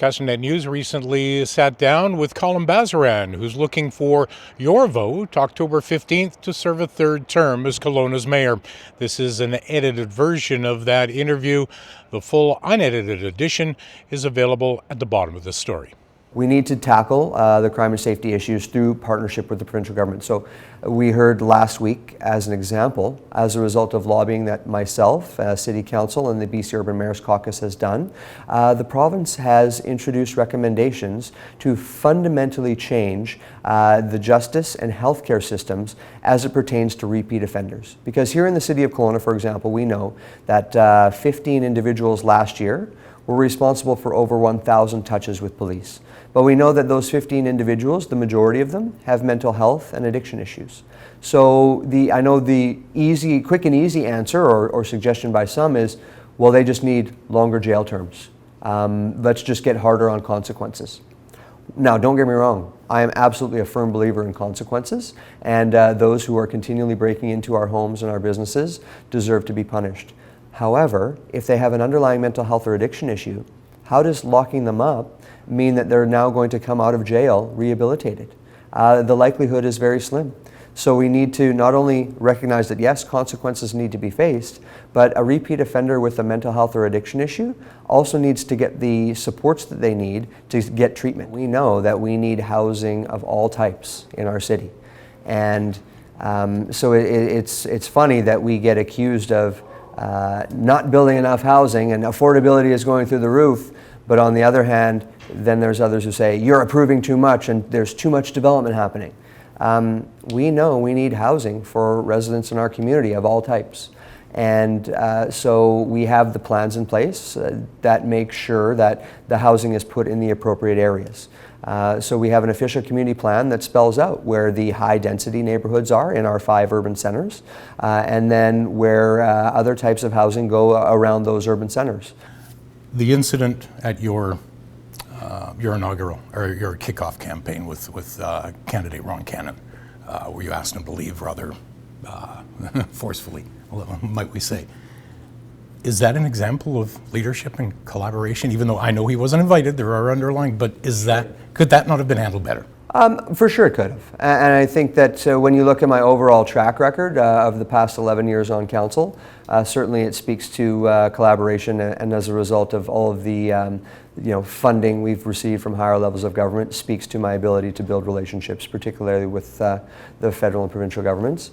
Castanet News recently sat down with Colin Basran, who's looking for your vote October 15th to serve a third term as Kelowna's mayor. This is an edited version of that interview. The full unedited edition is available at the bottom of the story. We need to tackle the crime and safety issues through partnership with the provincial government. So we heard last week, as an example, as a result of lobbying that myself, City Council, and the BC Urban Mayors Caucus has done, the province has introduced recommendations to fundamentally change the justice and healthcare systems as it pertains to repeat offenders. Because here in the city of Kelowna, for example, we know that 15 individuals last year were responsible for over 1,000 touches with police. But we know that those 15 individuals, the majority of them, have mental health and addiction issues. So I know the quick and easy answer or suggestion by some is, well, they just need longer jail terms. Let's just get harder on consequences. Now, don't get me wrong, I am absolutely a firm believer in consequences, and those who are continually breaking into our homes and our businesses deserve to be punished. However, if they have an underlying mental health or addiction issue, how does locking them up mean that they're now going to come out of jail rehabilitated? The likelihood is very slim. So we need to not only recognize that yes, consequences need to be faced, but a repeat offender with a mental health or addiction issue also needs to get the supports that they need to get treatment. We know that we need housing of all types in our city. And so it's funny that we get accused of not building enough housing and affordability is going through the roof, but on the other hand, then there's others who say you're approving too much and there's too much development happening. We know we need housing for residents in our community of all types. And so we have the plans in place that make sure that the housing is put in the appropriate areas. So we have an official community plan that spells out where the high density neighborhoods are in our 5 urban centers, and then where other types of housing go around those urban centers. The incident at your inaugural or your kickoff campaign with candidate Ron Cannon, where you asked him to leave rather forcefully, might we say. Is that an example of leadership and collaboration? Even though I know he wasn't invited, there are underlying, but could that not have been handled better? For sure it could have. And I think that when you look at my overall track record of the past 11 years on council, certainly it speaks to collaboration, and as a result of all of the funding we've received from higher levels of government, speaks to my ability to build relationships, particularly with the federal and provincial governments.